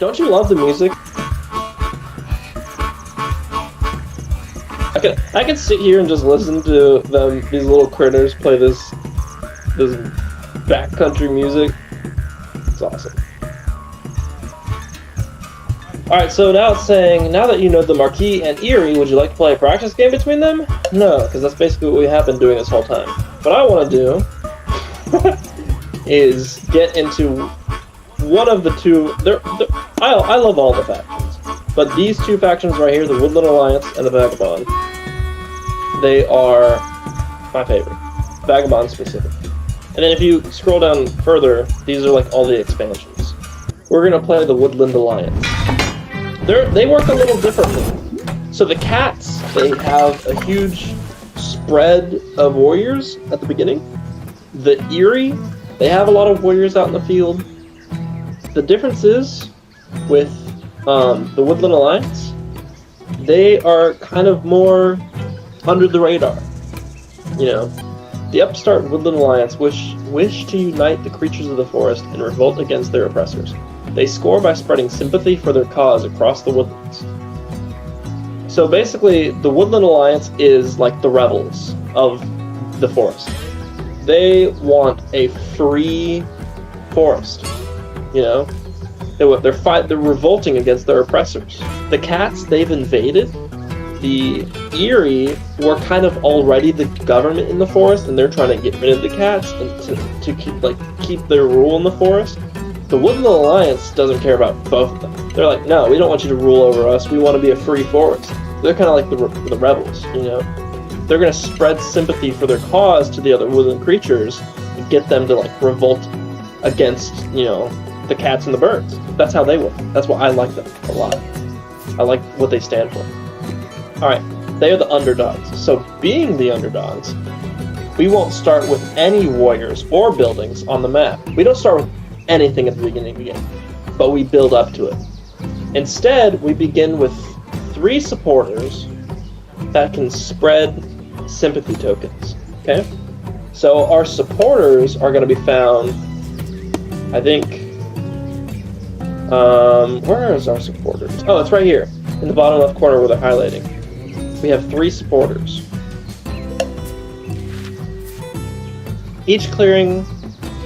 Don't you love the music? I could sit here and just listen to them, these little critters play this backcountry music. It's awesome. Alright, so now it's saying, now that you know the Marquis and Erie, would you like to play a practice game between them? No, because that's basically what we have been doing this whole time. What I want to do is get into one of the two. I love all the factions, but these two factions right here, the Woodland Alliance and the Vagabond, they are my favorite. Vagabond specific. And then if you scroll down further, these are like all the expansions. We're going to play the Woodland Alliance. They work a little differently. So the cats, they have a huge spread of warriors at the beginning. The Erie, they have a lot of warriors out in the field. The difference is with the Woodland Alliance, they are kind of more under the radar. You know, the upstart Woodland Alliance wish to unite the creatures of the forest and revolt against their oppressors. They score by spreading sympathy for their cause across the woodlands. So basically, the Woodland Alliance is like the rebels of the forest. They want a free forest. You know, they're revolting against their oppressors. The cats, they've invaded. The Erie were kind of already the government in the forest, and they're trying to get rid of the cats and to keep their rule in the forest. The Woodland Alliance doesn't care about both of them. They're like, no, we don't want you to rule over us. We want to be a free forest. They're kind of like the rebels, you know. They're going to spread sympathy for their cause to the other woodland creatures and get them to like revolt against, you know, the cats and the birds. That's how they work. That's why I like them a lot. I like what they stand for. Alright, they are the underdogs. So being the underdogs, we won't start with any warriors or buildings on the map. We don't start with anything at the beginning of the game, but we build up to it. Instead, we begin with 3 supporters that can spread sympathy tokens. Okay? So our supporters are going to be found, I think, where is our supporters? Oh, it's right here, in the bottom left corner where they're highlighting. We have 3 supporters. Each clearing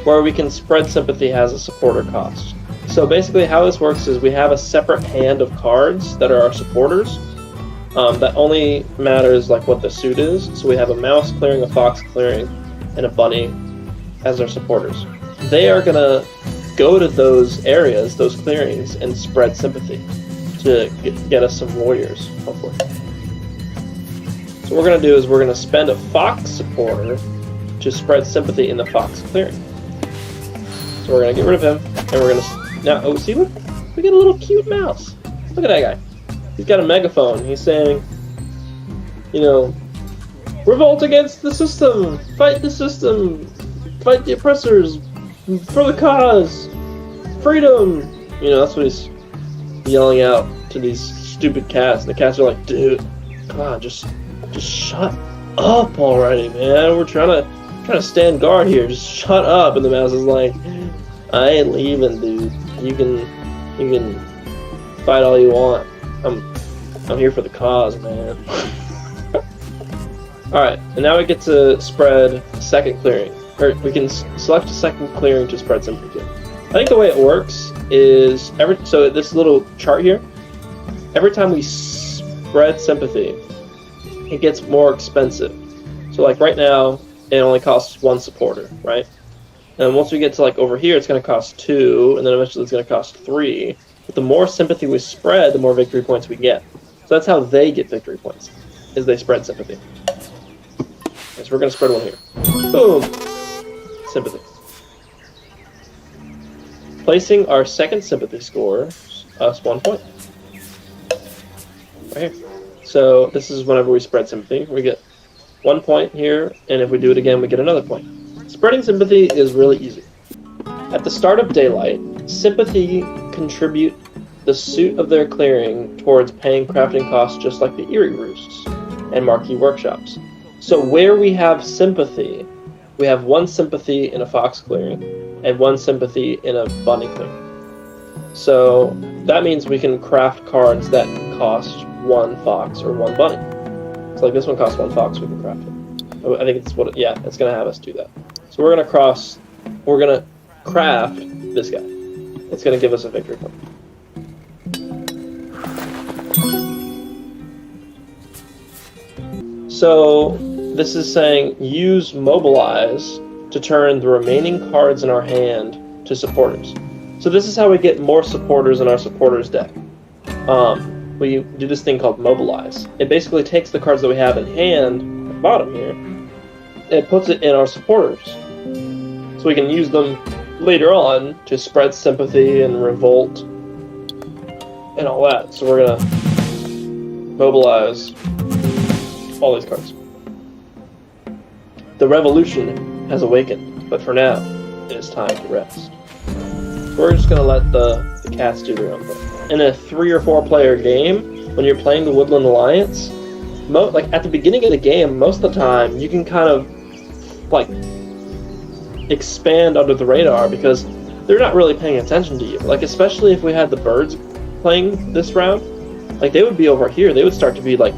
where we can spread sympathy has a supporter cost. So basically how this works is we have a separate hand of cards that are our supporters. That only matters like what the suit is. So we have a mouse clearing, a fox clearing, and a bunny as our supporters. They are going to go to those areas, those clearings, and spread sympathy to get us some warriors, hopefully. So what we're going to do is we're going to spend a fox supporter to spread sympathy in the fox clearing. So we're going to get rid of him, and we're going to... Now, oh, see, look? We get a little cute mouse. Look at that guy. He's got a megaphone. He's saying, you know, revolt against the system! Fight the system! Fight the oppressors! For the cause! Freedom! You know, that's what he's yelling out to these stupid cats. And the cats are like, dude, come on, just shut up already, man. We're trying to stand guard here. Just shut up. And the mouse is like, I ain't leaving, dude. You can fight all you want. I'm here for the cause, man. Alright, and now we get to spread second clearing. Or we can select a second clearing to spread sympathy. I think the way it works is so this little chart here, every time we spread sympathy, it gets more expensive. So like right now, it only costs 1 supporter, right? And once we get to like over here, it's going to cost 2, and then eventually it's going to cost 3. But the more sympathy we spread, the more victory points we get. So that's how they get victory points, is they spread sympathy. Okay, so we're going to spread one here. Boom! Sympathy. Placing our second sympathy score, us 1 point. Right here. So this is whenever we spread sympathy. We get 1 point here, and if we do it again, we get another point. Spreading sympathy is really easy. At the start of daylight, sympathy contribute the suit of their clearing towards paying crafting costs just like the Erie Roosts and Marquee Workshops. So where we have sympathy, we have 1 sympathy in a fox clearing and 1 sympathy in a bunny clearing. So that means we can craft cards that cost 1 fox or 1 bunny. So like this one costs 1 fox, we can craft it. I think it's what, yeah, it's gonna have us do that. So we're gonna craft this guy. It's gonna give us a victory point. So this is saying use mobilize to turn the remaining cards in our hand to supporters. So this is how we get more supporters in our supporters deck. We do this thing called mobilize. It basically takes the cards that we have in hand at the bottom here and puts it in our supporters. So we can use them later on to spread sympathy and revolt and all that. So we're gonna mobilize all these cards. The revolution has awakened, but for now, it is time to rest. So we're just gonna let the cats do their own thing. In a 3 or 4 player game, when you're playing the Woodland Alliance, like at the beginning of the game, most of the time you can kind of like expand under the radar because they're not really paying attention to you. Like especially if we had the birds playing this round, like they would be over here. They would start to be like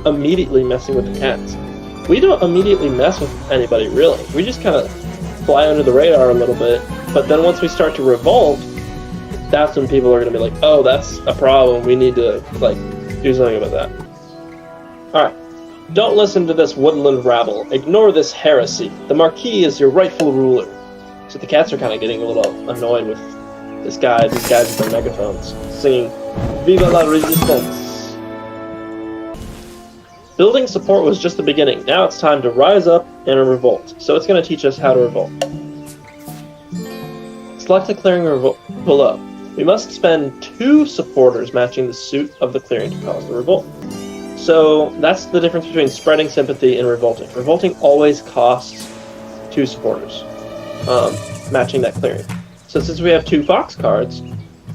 immediately messing with the cats. We don't immediately mess with anybody really. We just kind of fly under the radar a little bit. But then once we start to revolt, that's when people are going to be like, oh, that's a problem. We need to like do something about that. Alright. Don't listen to this woodland rabble. Ignore this heresy. The Marquis is your rightful ruler. So the cats are kind of getting a little annoyed with these guys with their megaphones, singing Viva la Resistance. Building support was just the beginning. Now it's time to rise up and revolt. So it's going to teach us how to revolt. Select a clearing below. We must spend 2 supporters matching the suit of the clearing to cause the revolt. So that's the difference between spreading sympathy and revolting. Revolting always costs 2 supporters, matching that clearing. So since we have 2 fox cards,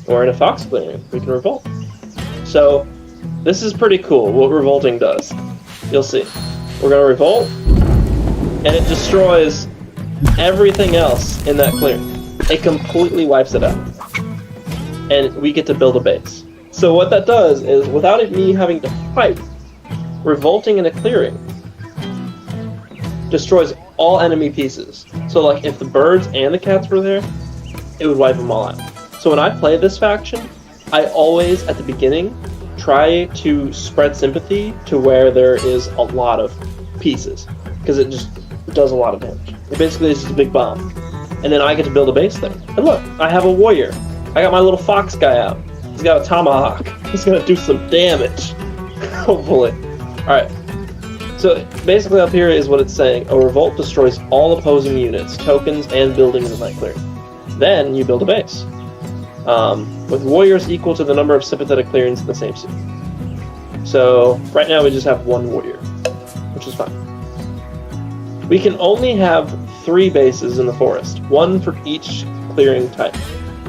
we're in a fox clearing, we can revolt. So this is pretty cool what revolting does. You'll see. We're going to revolt, and it destroys everything else in that clearing. It completely wipes it out. And we get to build a base. So what that does is, without me having to fight, revolting in a clearing destroys all enemy pieces. So like if the birds and the cats were there, it would wipe them all out. So when I play this faction, I always, at the beginning, try to spread sympathy to where there is a lot of pieces. Because it just does a lot of damage. It basically is just a big bomb. And then I get to build a base there. And look, I have a warrior. I got my little fox guy out. He's got a tomahawk. He's gonna do some damage. Hopefully. Alright. So basically up here is what it's saying. A revolt destroys all opposing units, tokens, and buildings in that clearing. Then you build a base. With warriors equal to the number of sympathetic clearings in the same suit. So right now we just have 1 warrior, which is fine. We can only have 3 bases in the forest, 1 for each clearing type.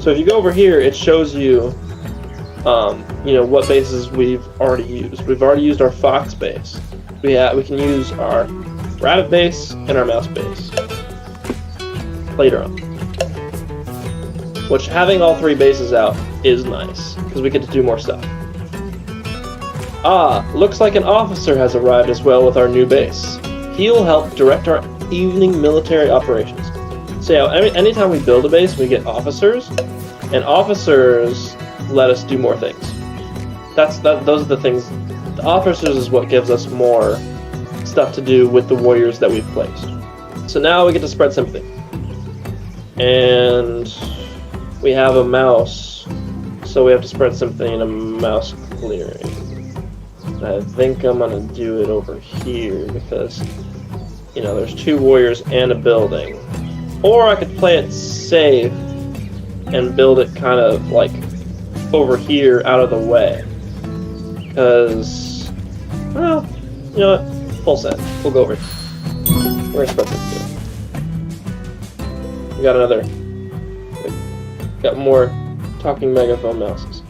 So if you go over here, it shows you, what bases we've already used. We've already used our fox base. We can use our rabbit base and our mouse base later on. Which, having all 3 bases out is nice, because we get to do more stuff. Ah, looks like an officer has arrived as well with our new base. He'll help direct our evening military operations. So yeah, anytime we build a base, we get officers, and officers let us do more things. Those are the things. The officers is what gives us more stuff to do with the warriors that we've placed. So now we get to spread sympathy. And we have a mouse, so we have to spread sympathy in a mouse clearing. And I think I'm gonna do it over here because, there's 2 warriors and a building. Or I could play it safe and build it kind of like over here out of the way. Because, well, you know what? Full set. We'll go over here. We're gonna spread sympathy. We got another. Got more talking megaphone mouses.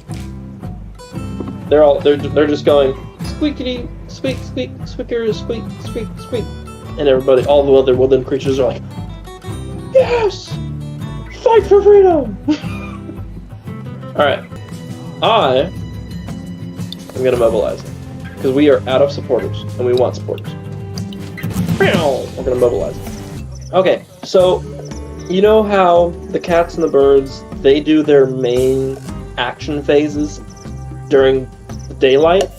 They're just going squeakity, squeak, squeak, squeaker, squeak, squeak, squeak. And everybody, all the other woodland creatures are like, yes! Fight for freedom! Alright. I am gonna mobilize it because we are out of supporters and we want supporters. We're gonna mobilize it. Okay, so you know how the cats and the birds, they do their main action phases during daylight?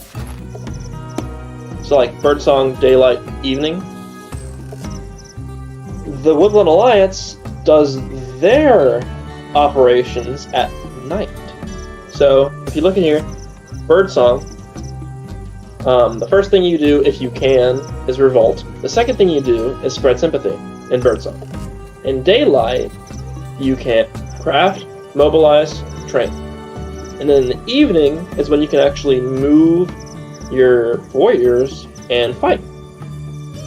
So like birdsong, daylight, evening. The Woodland Alliance does their operations at night. So if you look in here, birdsong, the first thing you do, if you can, is revolt. The second thing you do is spread sympathy in birdsong. In daylight, you can craft, mobilize, train. And then in the evening is when you can actually move your warriors and fight.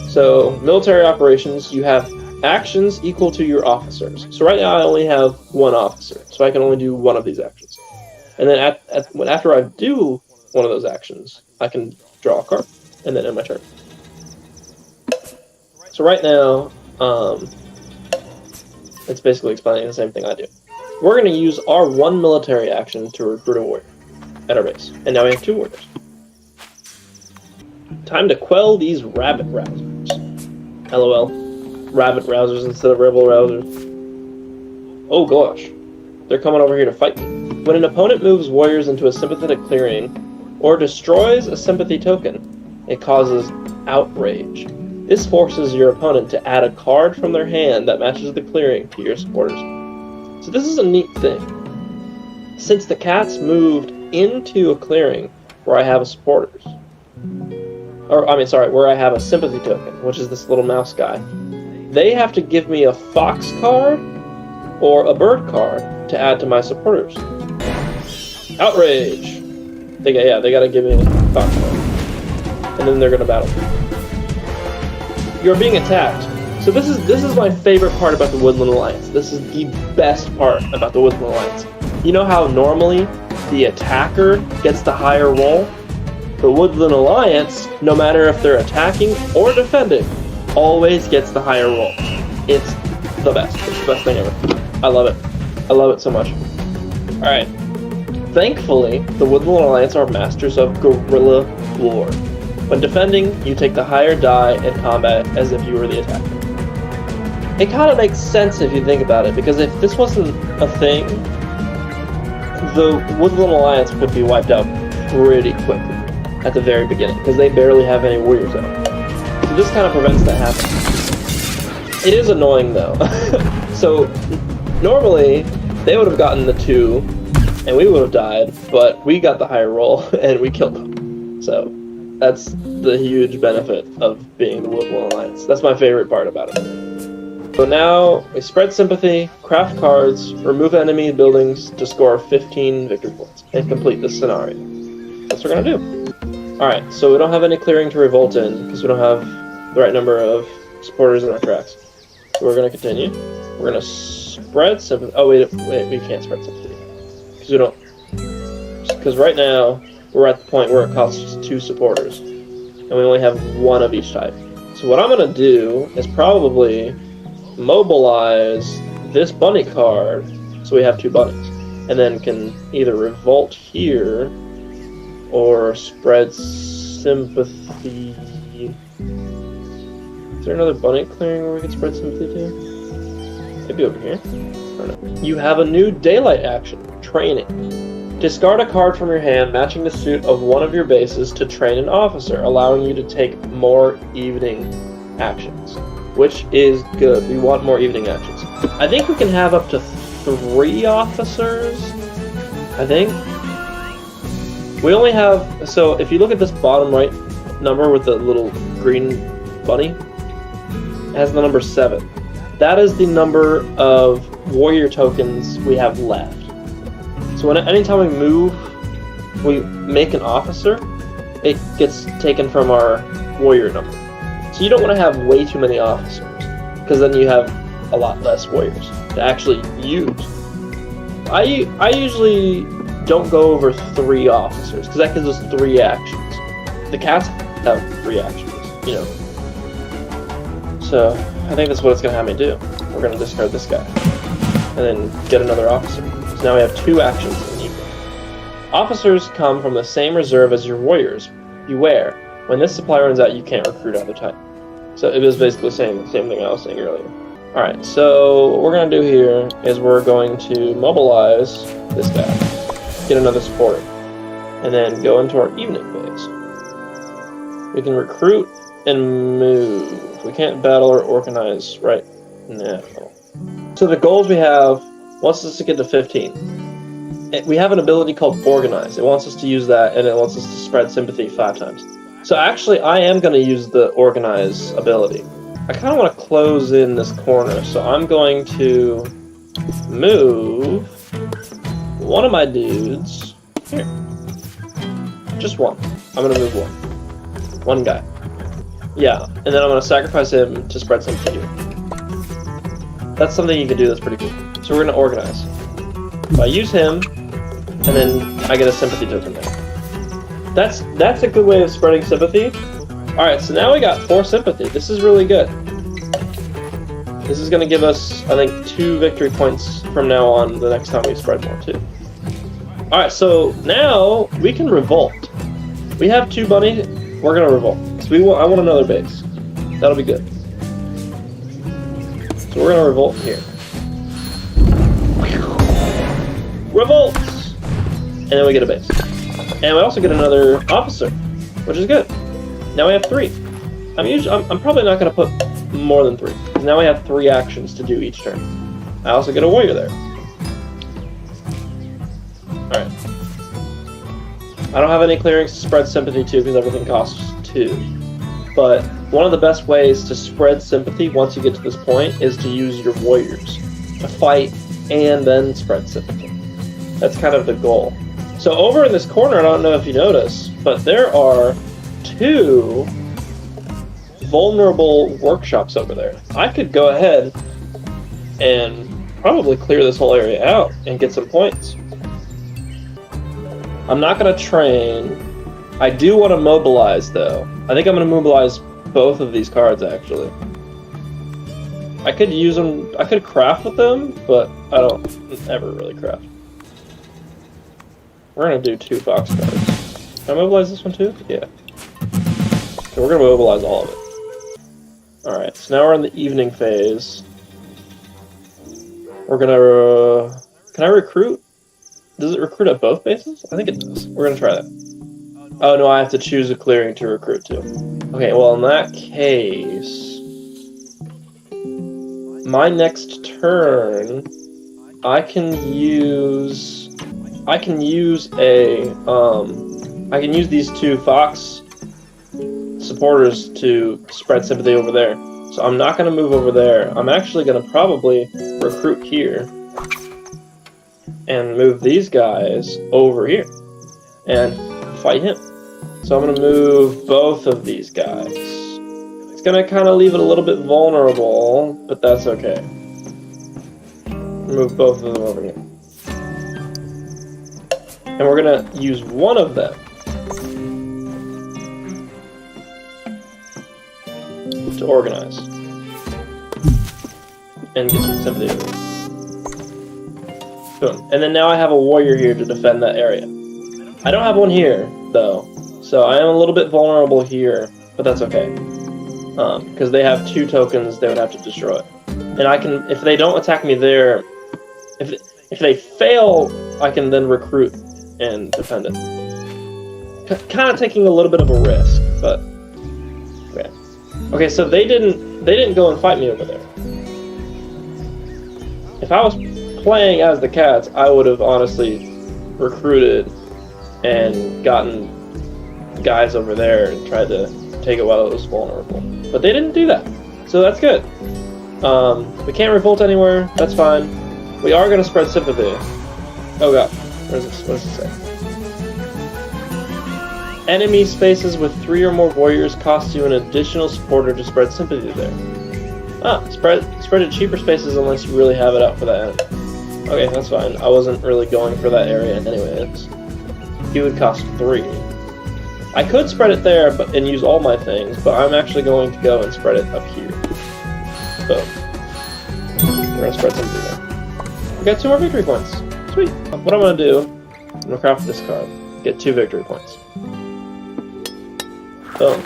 So military operations, you have actions equal to your officers. So right now I only have one officer, so I can only do one of these actions. And then after I do one of those actions, I can draw a card, and then end my turn. So right now, it's basically explaining the same thing I do. We're going to use our one military action to recruit a warrior at our base. And now we have 2 warriors. Time to quell these rabbit rousers. LOL. Rabbit rousers instead of rebel rousers. Oh gosh. They're coming over here to fight me. When an opponent moves warriors into a sympathetic clearing, or destroys a sympathy token, it causes outrage. This forces your opponent to add a card from their hand that matches the clearing to your supporters. So this is a neat thing. Since the cats moved into a clearing where I have a supporters, where I have a sympathy token, which is this little mouse guy, they have to give me a fox card or a bird card to add to my supporters. Outrage! They gotta give me a fox card. And then they're gonna battle. You're being attacked. So this is my favorite part about the Woodland Alliance. This is the best part about the Woodland Alliance. You know how normally the attacker gets the higher roll? The Woodland Alliance, no matter if they're attacking or defending, always gets the higher roll. It's the best. It's the best thing ever. I love it. I love it so much. Alright. Thankfully, the Woodland Alliance are masters of guerrilla lore. When defending, you take the higher die in combat as if you were the attacker. It kind of makes sense if you think about it, because if this wasn't a thing, the Woodland Alliance would be wiped out pretty quickly at the very beginning, because they barely have any warriors out. So this kind of prevents that happening. It is annoying though. So normally they would have gotten the 2 and we would have died, but we got the higher roll and we killed them. So that's the huge benefit of being the Woodland Alliance. That's my favorite part about it. So now we spread sympathy, craft cards, remove enemy buildings to score 15 victory points, and complete this scenario. That's what we're gonna do. Alright, so we don't have any clearing to revolt in, because we don't have the right number of supporters in our tracks. So we're gonna continue. We're gonna spread sympathy. Oh wait, we can't spread sympathy. Because we don't. Because right now, we're at the point where it costs 2 supporters. And we only have 1 of each type. So what I'm gonna do is probably mobilize this bunny card, so we have 2 bunnies. And then can either revolt here, or spread sympathy. Is there another bunny clearing where we can spread sympathy to? Maybe over here? I don't know. You have a new daylight action, training. Discard a card from your hand matching the suit of one of your bases to train an officer, allowing you to take more evening actions. Which is good. We want more evening actions. I think we can have up to 3 officers. I think. We only have, so if you look at this bottom right number with the little green bunny, it has the number 7. That is the number of warrior tokens we have left. So anytime we move, we make an officer, it gets taken from our warrior number. So you don't want to have way too many officers, because then you have a lot less warriors to actually use. I usually don't go over 3 officers, because that gives us 3 actions. The cats have 3 actions, you know. So I think that's what it's going to have me do. We're going to discard this guy, and then get another officer. So now we have 2 actions in the evening. Officers come from the same reserve as your warriors. Beware. When this supply runs out, you can't recruit other type. So it was basically saying the same thing I was saying earlier. Alright, so what we're going to do here is we're going to mobilize this guy. Get another supporter. And then go into our evening phase. We can recruit and move. We can't battle or organize right now. So the goals we have wants us to get to 15. We have an ability called Organize. It wants us to use that, and it wants us to spread sympathy 5 times. So actually, I am going to use the Organize ability. I kind of want to close in this corner, so I'm going to move one of my dudes here. Just one. I'm going to move one. One guy. Yeah, and then I'm going to sacrifice him to spread sympathy here. That's something you can do that's pretty cool. So we're going to Organize. So I use him, and then I get a sympathy token there. That's a good way of spreading sympathy. Alright, so now we got 4 sympathy. This is really good. This is going to give us, I think, 2 victory points from now on the next time we spread more, too. Alright, so now we can revolt. We have 2 money, we're going to revolt. So I want another base. That'll be good. So we're going to revolt here. Revolt! And then we get a base. And we also get another officer, which is good. Now we have 3. I'm probably not going to put more than 3. Because now we have 3 actions to do each turn. I also get a warrior there. Alright. I don't have any clearings to spread sympathy to because everything costs 2. But one of the best ways to spread sympathy once you get to this point is to use your warriors to fight and then spread sympathy. That's kind of the goal. So over in this corner, I don't know if you notice, but there are 2 vulnerable workshops over there. I could go ahead and probably clear this whole area out and get some points. I'm not going to train. I do want to mobilize, though. I think I'm going to mobilize both of these cards, actually. I could use them. I could craft with them, but I don't ever really craft. We're going to do 2 fox cards. Can I mobilize this one, too? Yeah. Okay, we're going to mobilize all of it. Alright, so now we're in the evening phase. We're going to... can I recruit? Does it recruit at both bases? I think it does. We're going to try that. Oh, no, I have to choose a clearing to recruit to. Okay, well, in that case... my next turn... I can use these 2 fox supporters to spread sympathy over there. So I'm not going to move over there. I'm actually going to probably recruit here and move these guys over here and fight him. So I'm going to move both of these guys. It's going to kind of leave it a little bit vulnerable, but that's okay. Move both of them over here. And we're going to use one of them to organize and get some sympathy over. Boom. And then now I have a warrior here to defend that area. I don't have one here, though, so I am a little bit vulnerable here, but that's okay. Because they have 2 tokens they would have to destroy. And I can, if they don't attack me there, if they fail, I can then recruit and defend it. Kind of taking a little bit of a risk, but okay. Okay, so they didn't go and fight me over there. If I was playing as the cats, I would have honestly recruited and gotten guys over there and tried to take it while it was vulnerable. But they didn't do that, so that's good. We can't revolt anywhere. That's fine. We are going to spread sympathy. Oh god. What does it say? Enemy spaces with 3 or more warriors cost you an additional supporter to spread sympathy there. Ah, spread at cheaper spaces unless you really have it out for that enemy. Okay, that's fine. I wasn't really going for that area anyways. He would cost 3. I could spread it there and use all my things, but I'm actually going to go and spread it up here. Boom. We're going to spread sympathy there. We got 2 more victory points. Sweet. What I'm going to do I'm gonna craft this card. Get 2 victory points. Boom.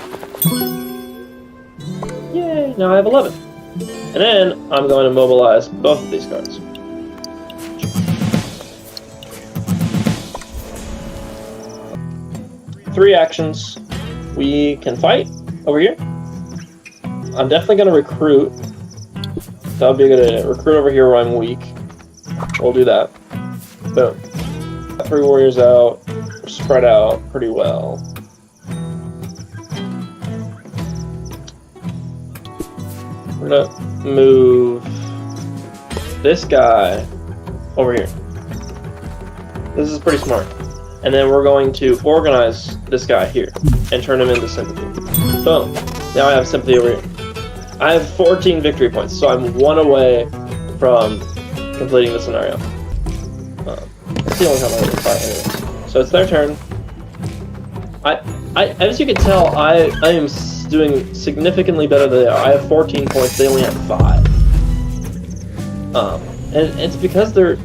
Yay! Now I have 11. And then I'm going to mobilize both of these cards. Three actions. We can fight over here. I'm definitely going to recruit. That would be a good idea. Recruit over here where I'm weak. We'll do that. Boom. Got 3 warriors out. We're spread out pretty well. We're going to move this guy over here. This is pretty smart. And then we're going to organize this guy here and turn him into sympathy. Boom. Now I have sympathy over here. I have 14 victory points, so I'm 1 away from completing the scenario. That's the only time I can fight anyway. So it's their turn. As you can tell, I am doing significantly better than they are. I have 14 points, they only have 5. And it's because they're,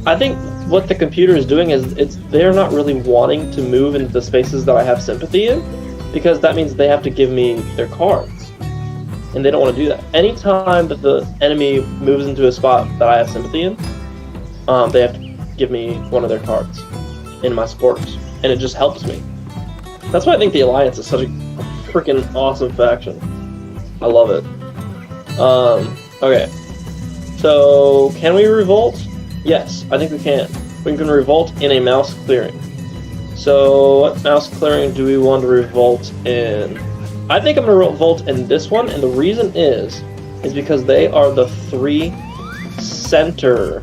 I think what the computer is doing is they're not really wanting to move into the spaces that I have sympathy in, because that means they have to give me their cards. And they don't want to do that. Anytime that the enemy moves into a spot that I have sympathy in, they have to give me one of their cards in my supporters. And it just helps me. That's why I think the Alliance is such a freaking awesome faction. I love it. Okay. So, can we revolt? Yes, I think we can. We can revolt in a mouse clearing. So, what mouse clearing do we want to revolt in? I think I'm going to revolt in this one, and the reason is because they are the 3 center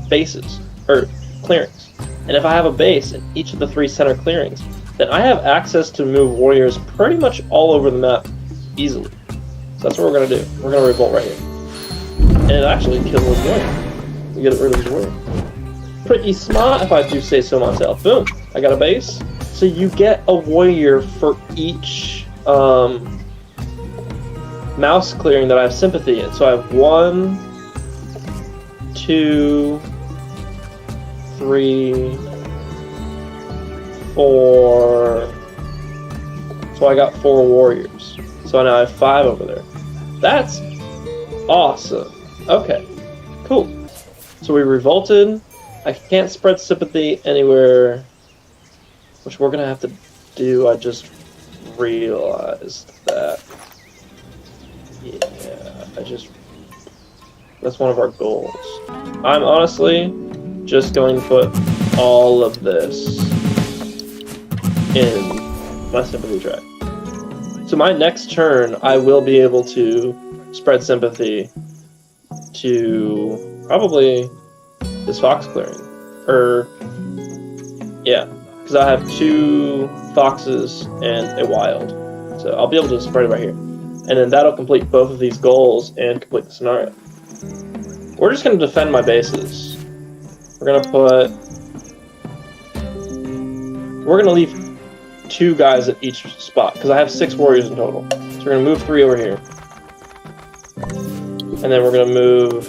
bases, or clearings. And if I have a base in each of the 3 center clearings, then I have access to move warriors pretty much all over the map easily. So that's what we're going to do. We're going to revolt right here. And it actually kills this warrior. We get rid of this warrior. Pretty smart, if I do say so myself. Boom! I got a base. So you get a warrior for each mouse clearing that I have sympathy in. So I have 1, 2, 3, 4. So I got 4 warriors. So now I have 5 over there. That's awesome. Okay, cool. So we revolted. I can't spread sympathy anywhere, which we're gonna have to do. I just realized that. Yeah, that's one of our goals. I'm honestly just going to put all of this in my sympathy track. So my next turn, I will be able to spread sympathy to probably this fox clearing. Yeah, because I have 2 foxes and a wild. So I'll be able to spread it right here. And then that'll complete both of these goals and complete the scenario. We're just going to defend my bases. We're going to leave 2 guys at each spot, because I have 6 warriors in total. So we're going to move 3 over here. And then we're going to move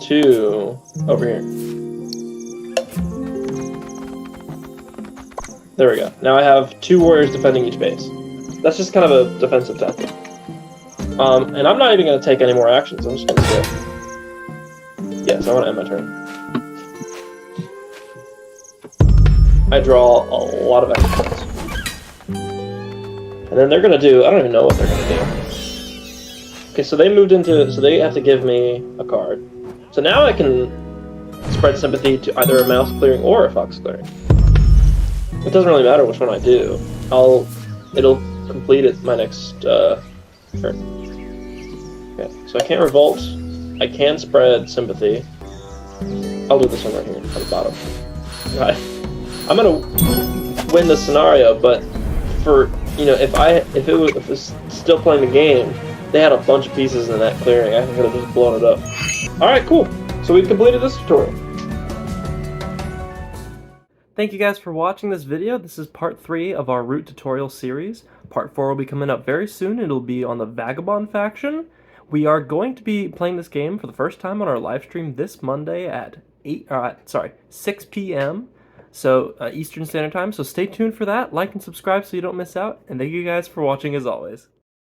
2 over here. There we go. Now I have 2 warriors defending each base. That's just kind of a defensive tactic. And I'm not even going to take any more actions. I'm just going to sit. Yes, I want to end my turn. I draw a lot of extra points. And then they're going to do... I don't even know what they're going to do. Okay, so they moved into... So they have to give me a card. So now I can spread sympathy to either a mouse clearing or a fox clearing. It doesn't really matter which one I do. It'll complete it my next turn. Okay, so I can't revolt. I can spread sympathy. I'll do this one right here on the bottom. Right. I'm gonna win the scenario, but for if it was still playing the game, they had a bunch of pieces in that clearing. I could have just blown it up. All right, cool. So we've completed this tutorial. Thank you guys for watching this video. This is part 3 of our route tutorial series. Part 4 will be coming up very soon. It'll be on the Vagabond faction, We are going to be playing this game for the first time on our live stream this Monday at 6 p.m. So Eastern Standard Time. So stay tuned for that. Like and subscribe so you don't miss out. And thank you guys for watching as always.